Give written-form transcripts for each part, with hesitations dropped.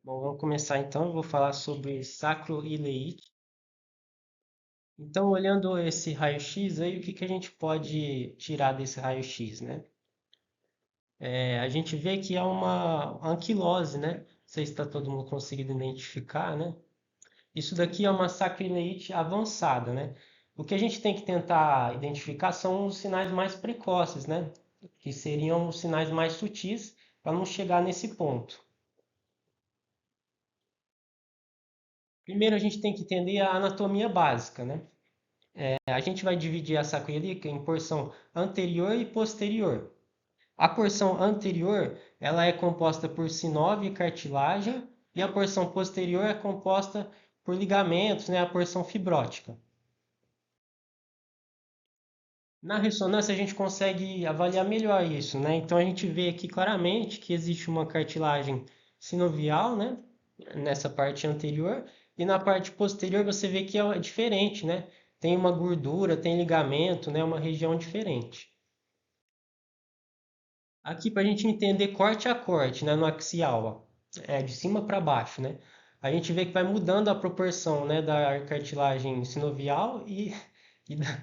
Bom, vamos começar então. Eu vou falar sobre sacroileite. Então, olhando esse raio-x aí, o que que a gente pode tirar desse raio-x, né? A gente vê que é uma anquilose, né? Não sei se está todo mundo conseguindo identificar, né? Isso daqui é uma sacroileite avançada, né? O que a gente tem que tentar identificar são os sinais mais precoces, né? Que seriam os sinais mais sutis para não chegar nesse ponto. Primeiro, a gente tem que entender a anatomia básica, né? A gente vai dividir a sacroiliaca em porção anterior e posterior. A porção anterior, ela é composta por sinóvio e cartilagem, e a porção posterior é composta por ligamentos, né, a porção fibrótica. Na ressonância a gente consegue avaliar melhor isso, né? Então a gente vê aqui claramente que existe uma cartilagem sinovial, né, nessa parte anterior, e na parte posterior você vê que é diferente, né? Tem uma gordura, tem ligamento, né, uma região diferente. Aqui para a gente entender corte a corte, né, no axial, ó, de cima para baixo, né? A gente vê que vai mudando a proporção, né, da cartilagem sinovial e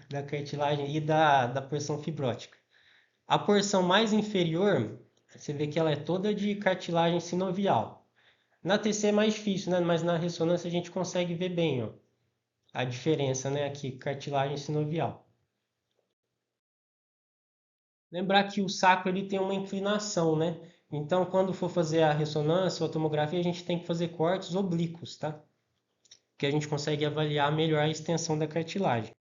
da cartilagem e da porção fibrótica. A porção mais inferior, você vê que ela é toda de cartilagem sinovial. Na TC é mais difícil, né? Mas na ressonância a gente consegue ver bem, ó, a diferença, né? Aqui, cartilagem sinovial. Lembrar que o sacro ele tem uma inclinação, né? Então, quando for fazer a ressonância ou a tomografia, a gente tem que fazer cortes oblíquos, tá? Que a gente consegue avaliar melhor a extensão da cartilagem.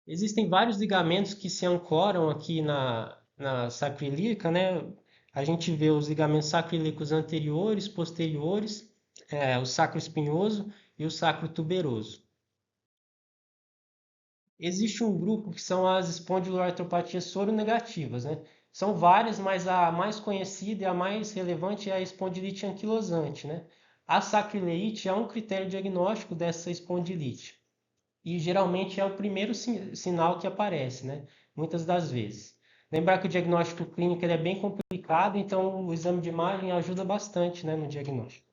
Existem vários ligamentos que se ancoram aqui na sacroiliaca, né? A gente vê os ligamentos sacroiliacos anteriores, posteriores, o sacro espinhoso e o sacro tuberoso. Existe um grupo que são as espondiloartropatias soronegativas, né? São várias, mas a mais conhecida e a mais relevante é a espondilite anquilosante, né? A sacrileite é um critério diagnóstico dessa espondilite e geralmente é o primeiro sinal que aparece, né? Muitas das vezes. Lembrar que o diagnóstico clínico ele é bem complicado, então o exame de imagem ajuda bastante, né, no diagnóstico.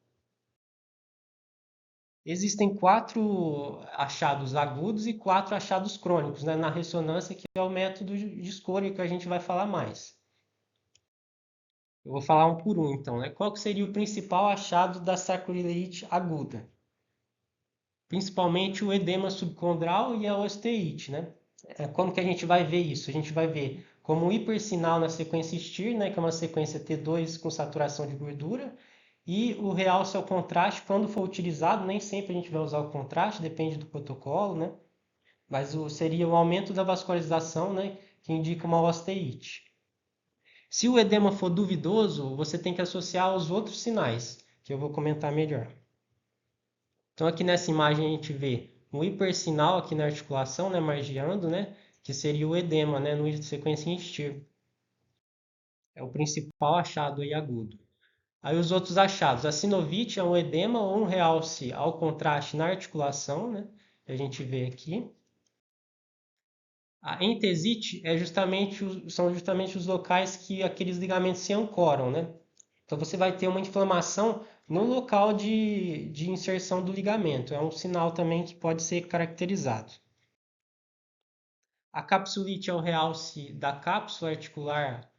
Existem quatro achados agudos e quatro achados crônicos, né, na ressonância, que é o método de escolha que a gente vai falar mais. Eu vou falar um por um, então, né? Qual que seria o principal achado da sacroileite aguda? Principalmente o edema subcondral e a osteite, né? Como que a gente vai ver isso? A gente vai ver como um hipersinal na sequência STIR, né, que é uma sequência T2 com saturação de gordura, e o realce ao contraste, quando for utilizado, nem sempre a gente vai usar o contraste, depende do protocolo, né? Mas seria o aumento da vascularização, né, que indica uma osteite. Se o edema for duvidoso, você tem que associar aos outros sinais, que eu vou comentar melhor. Então aqui nessa imagem a gente vê um hipersinal aqui na articulação, né, margeando, né, que seria o edema, né, no sequência em STIR. É o principal achado aí agudo. Aí os outros achados, a sinovite é um edema ou um realce ao contraste na articulação, né, que a gente vê aqui. A entesite são justamente os locais que aqueles ligamentos se ancoram, né? Então você vai ter uma inflamação no local de inserção do ligamento. É um sinal também que pode ser caracterizado. A capsulite é o realce da cápsula articular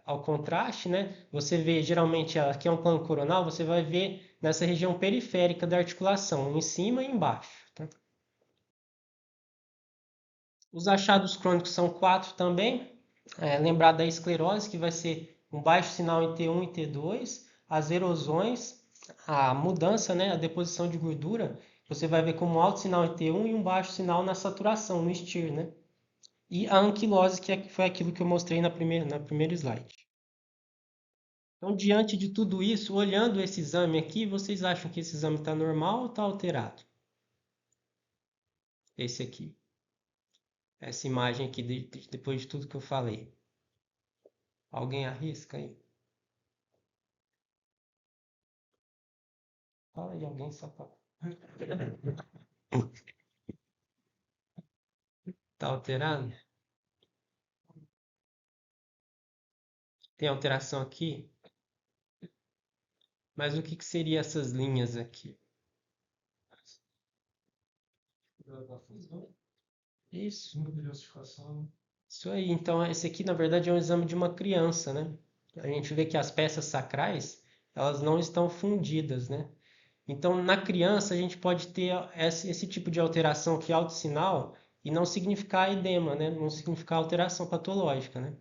ao contraste, né? Você vê, geralmente, aqui é um plano coronal, você vai ver nessa região periférica da articulação, em cima e embaixo. Tá? Os achados crônicos são quatro também. Lembrar da esclerose, que vai ser um baixo sinal em T1 e T2, as erosões, a mudança, né, a deposição de gordura, você vai ver como um alto sinal em T1 e um baixo sinal na saturação, no STIR, né? E a anquilose, foi aquilo que eu mostrei na primeiro slide. Então, diante de tudo isso, olhando esse exame aqui, vocês acham que esse exame está normal ou está alterado? Esse aqui. Essa imagem aqui, depois de tudo que eu falei. Alguém arrisca aí? Fala aí, alguém só para. Tá alterado? Tem alteração aqui? Mas o que que seria essas linhas aqui? Isso. Isso aí. Então, esse aqui, na verdade, é um exame de uma criança, né? A gente vê que as peças sacrais, elas não estão fundidas, né? Então, na criança, a gente pode ter esse tipo de alteração que é autossinal e não significar edema, né? Não significar alteração patológica, né?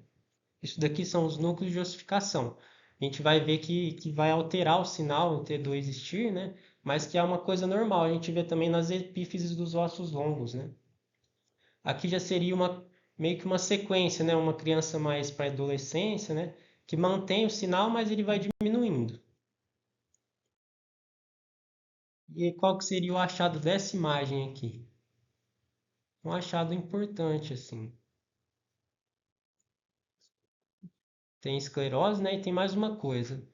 Isso daqui são os núcleos de ossificação. A gente vai ver que vai alterar o sinal o T2 STIR, né? Mas que é uma coisa normal. A gente vê também nas epífises dos ossos longos, né? Aqui já seria meio que uma sequência, né? Uma criança mais para adolescência, né? Que mantém o sinal, mas ele vai diminuindo. E qual que seria o achado dessa imagem aqui? Um achado importante, assim. Tem esclerose, né? E tem mais uma coisa.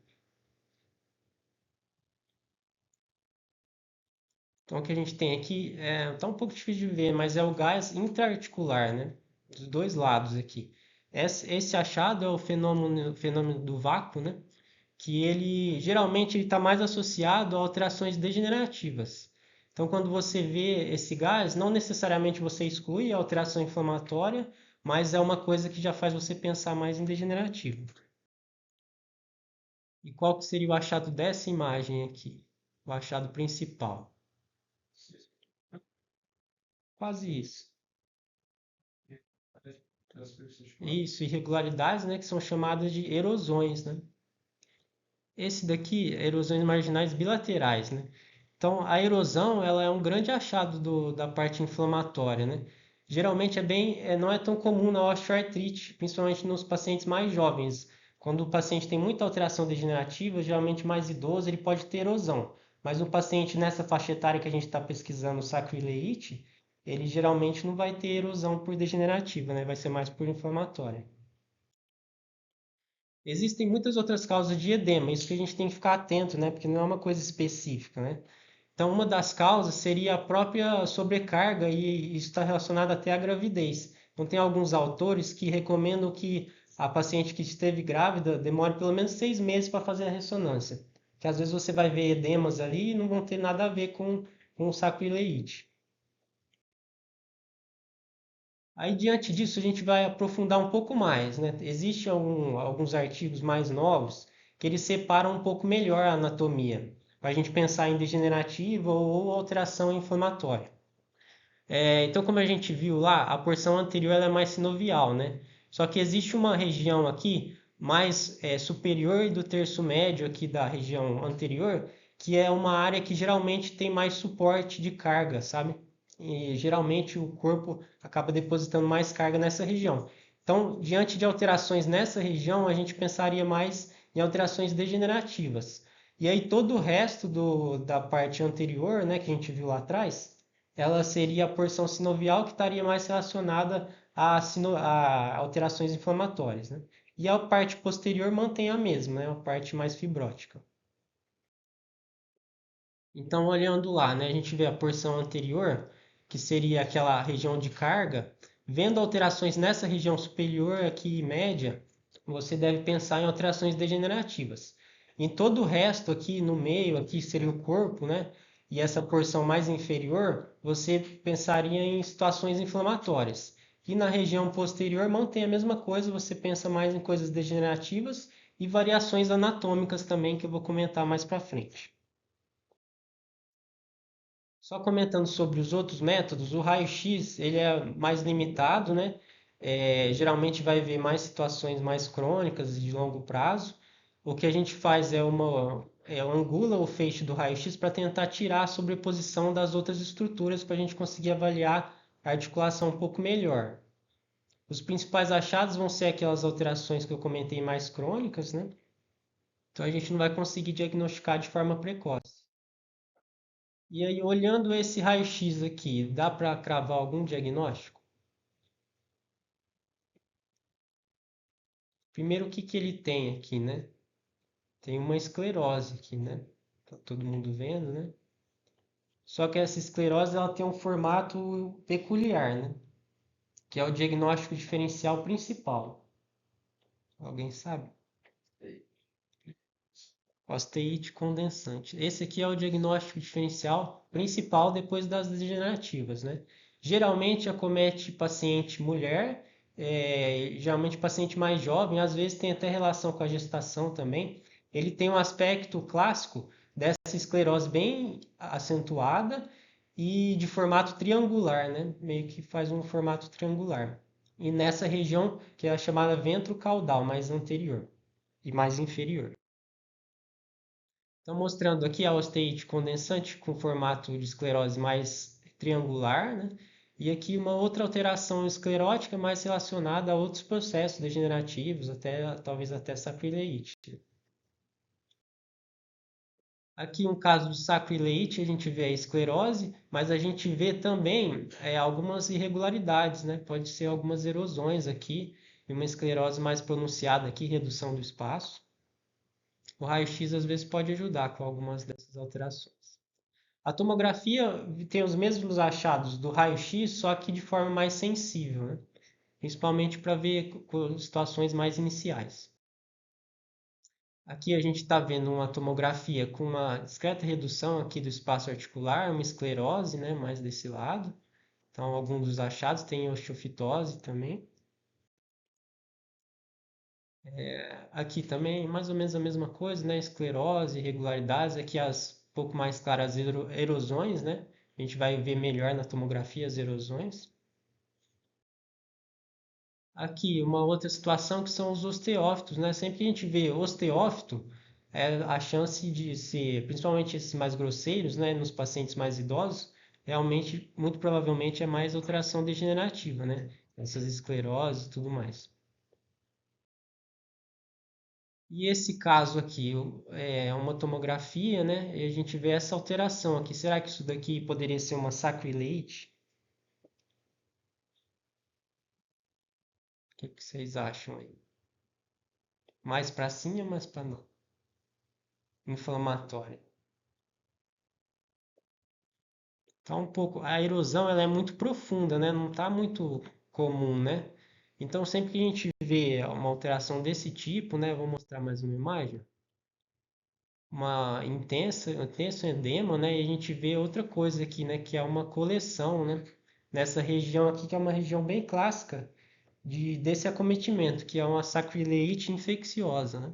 Então, o que a gente tem aqui tá um pouco difícil de ver, mas é o gás intraarticular, né? Dos dois lados aqui. Esse achado é o fenômeno do vácuo, né? Que ele geralmente ele está mais associado a alterações degenerativas. Então, quando você vê esse gás, não necessariamente você exclui a alteração inflamatória, mas é uma coisa que já faz você pensar mais em degenerativo. E qual que seria o achado dessa imagem aqui? O achado principal. Quase isso. Isso, irregularidades, né, que são chamadas de erosões, né? Esse daqui é erosões marginais bilaterais, né? Então, a erosão, ela é um grande achado da parte inflamatória, né? Geralmente não é tão comum na osteoartrite, principalmente nos pacientes mais jovens. Quando o paciente tem muita alteração degenerativa, geralmente mais idoso, ele pode ter erosão. Mas um paciente nessa faixa etária que a gente está pesquisando, sacroileite, ele geralmente não vai ter erosão por degenerativa, né? Vai ser mais por inflamatória. Existem muitas outras causas de edema, isso que a gente tem que ficar atento, né? Porque não é uma coisa específica, né? Então, uma das causas seria a própria sobrecarga, e isso está relacionado até à gravidez. Então, tem alguns autores que recomendam que a paciente que esteve grávida demore pelo menos 6 meses para fazer a ressonância. Que às vezes você vai ver edemas ali e não vão ter nada a ver com o saco-ileite. Aí, diante disso, a gente vai aprofundar um pouco mais, né? Existem alguns artigos mais novos que eles separam um pouco melhor a anatomia, para a gente pensar em degenerativa ou alteração inflamatória. Então, como a gente viu lá, a porção anterior ela é mais sinovial, né? Só que existe uma região aqui mais superior do terço médio aqui da região anterior, que é uma área que geralmente tem mais suporte de carga, sabe? E geralmente o corpo acaba depositando mais carga nessa região. Então, diante de alterações nessa região, a gente pensaria mais em alterações degenerativas. E aí todo o resto da parte anterior, né, que a gente viu lá atrás, ela seria a porção sinovial que estaria mais relacionada a alterações inflamatórias, né? E a parte posterior mantém a mesma, né? A parte mais fibrótica. Então, olhando lá, né, a gente vê a porção anterior, que seria aquela região de carga. Vendo alterações nessa região superior aqui, média, você deve pensar em alterações degenerativas. Em todo o resto aqui no meio, aqui seria o corpo, né? E essa porção mais inferior, você pensaria em situações inflamatórias. E na região posterior mantém a mesma coisa, você pensa mais em coisas degenerativas e variações anatômicas também, que eu vou comentar mais para frente. Só comentando sobre os outros métodos, o raio-x ele é mais limitado, né? Geralmente vai ver mais situações mais crônicas e de longo prazo. O que a gente faz angula o feixe do raio-x para tentar tirar a sobreposição das outras estruturas para a gente conseguir avaliar a articulação um pouco melhor. Os principais achados vão ser aquelas alterações que eu comentei mais crônicas, né? Então a gente não vai conseguir diagnosticar de forma precoce. E aí, olhando esse raio-x aqui, dá para cravar algum diagnóstico? Primeiro, o que que ele tem aqui, né? Tem uma esclerose aqui, né? Tá todo mundo vendo, né? Só que essa esclerose ela tem um formato peculiar, né? Que é o diagnóstico diferencial principal. Alguém sabe? Osteite condensante. Esse aqui é o diagnóstico diferencial principal depois das degenerativas, né? Geralmente acomete paciente mulher, geralmente paciente mais jovem, às vezes tem até relação com a gestação também. Ele tem um aspecto clássico dessa esclerose bem acentuada e de formato triangular, né? Meio que faz um formato triangular. E nessa região que é a chamada ventro-caudal, mais anterior e mais inferior. Então, mostrando aqui a osteite condensante com formato de esclerose mais triangular, né? E aqui uma outra alteração esclerótica mais relacionada a outros processos degenerativos, até talvez até sacrileite. Aqui um caso de sacrileite, a gente vê a esclerose, mas a gente vê também algumas irregularidades, né? Pode ser algumas erosões aqui, e uma esclerose mais pronunciada aqui, redução do espaço. O raio-x às vezes pode ajudar com algumas dessas alterações. A tomografia tem os mesmos achados do raio-x, só que de forma mais sensível, né? Principalmente para ver situações mais iniciais. Aqui a gente está vendo uma tomografia com uma discreta redução aqui do espaço articular, uma esclerose, né, mais desse lado. Então, alguns dos achados tem osteofitose também. Aqui também, mais ou menos a mesma coisa, né? Esclerose, irregularidades. Aqui as pouco mais claras erosões, né? A gente vai ver melhor na tomografia as erosões. Aqui, uma outra situação que são os osteófitos, né? Sempre que a gente vê osteófito, a chance de ser, principalmente esses mais grosseiros, né? Nos pacientes mais idosos, realmente, muito provavelmente, é mais alteração degenerativa, né? Essas escleroses e tudo mais. E esse caso aqui é uma tomografia, né? E a gente vê essa alteração aqui. Será que isso daqui poderia ser uma sacrileite? O que que vocês acham aí? Mais para sim ou mais para não? Inflamatória. Tá um pouco, a erosão ela é muito profunda, né? Não está muito comum, né? Então sempre que a gente vê uma alteração desse tipo, né? Vou mostrar mais uma imagem, uma intenso edema, né? E a gente vê outra coisa aqui, né? Que é uma coleção, né? Nessa região aqui que é uma região bem clássica desse acometimento, que é uma sacrileite infecciosa, né?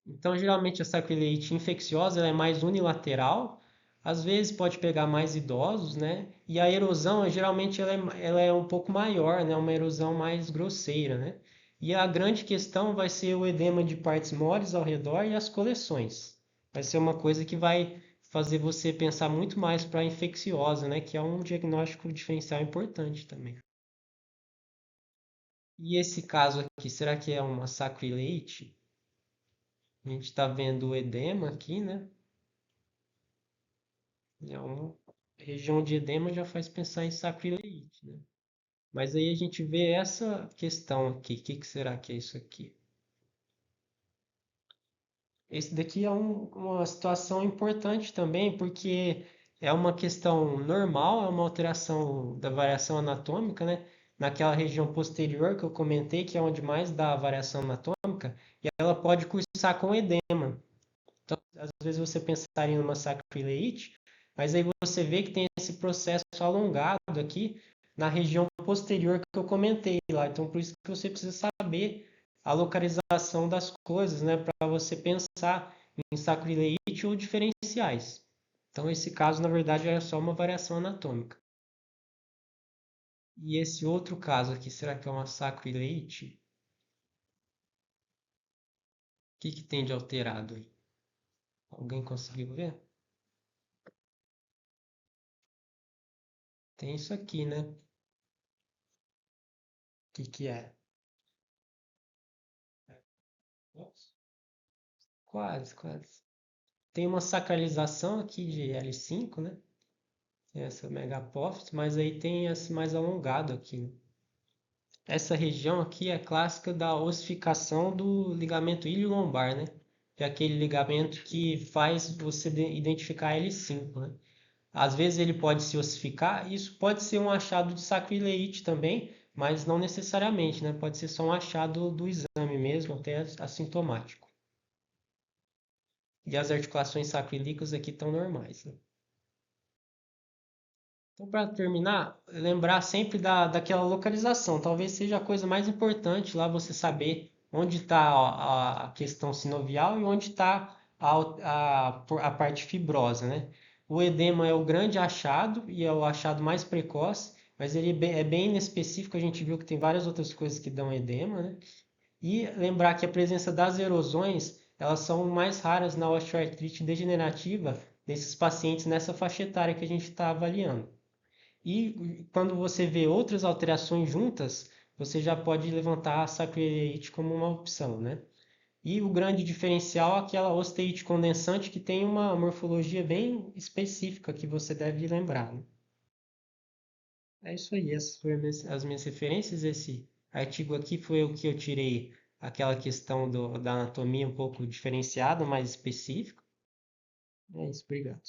Então, geralmente, a sacrileite infecciosa ela é mais unilateral, às vezes pode pegar mais idosos, né? E a erosão, geralmente, ela é um pouco maior, né? Uma erosão mais grosseira, né? E a grande questão vai ser o edema de partes moles ao redor e as coleções. Vai ser uma coisa que vai fazer você pensar muito mais para a infecciosa, né? Que é um diagnóstico diferencial importante também. E esse caso aqui, será que é uma sacrileite? A gente está vendo o edema aqui, né? É uma região de edema já faz pensar em sacrileite, né? Mas aí a gente vê essa questão aqui. O que que será que é isso aqui? Esse daqui é uma situação importante também, porque é uma questão normal, é uma alteração da variação anatômica, né? Naquela região posterior que eu comentei, que é onde mais dá a variação anatômica, e ela pode cursar com edema. Então, às vezes você pensaria numa sacrileite, mas aí você vê que tem esse processo alongado aqui na região posterior que eu comentei lá. Então, por isso que você precisa saber a localização das coisas, né, para você pensar em sacrileite ou diferenciais. Então, esse caso, na verdade, era só uma variação anatômica. E esse outro caso aqui, será que é uma sacrileite? O que que tem de alterado aí? Alguém conseguiu ver? Tem isso aqui, né? O que que é? Quase, quase. Tem uma sacralização aqui de L5, né? Tem essa megapófise, mas aí tem esse mais alongado aqui, né? Essa região aqui é clássica da ossificação do ligamento ilio-lombar, né? Que é aquele ligamento que faz você identificar L5, né? Às vezes ele pode se ossificar, isso pode ser um achado de sacrileite também, mas não necessariamente, né? Pode ser só um achado do exame mesmo, até assintomático. e as articulações sacroiliacas aqui estão normais, né? Então, para terminar, lembrar sempre daquela localização. Talvez seja a coisa mais importante lá você saber onde está a questão sinovial e onde está a parte fibrosa, né? O edema é o grande achado e é o achado mais precoce, mas ele é bem inespecífico. A gente viu que tem várias outras coisas que dão edema, né? E lembrar que a presença das erosões, elas são mais raras na osteoartrite degenerativa desses pacientes nessa faixa etária que a gente está avaliando. E quando você vê outras alterações juntas, você já pode levantar a sacroiliite como uma opção, né? E o grande diferencial é aquela osteite condensante que tem uma morfologia bem específica que você deve lembrar, né? É isso aí, essas foram as minhas referências. Esse artigo aqui foi o que eu tirei aquela questão da anatomia um pouco diferenciada, mais específica. É isso, obrigado.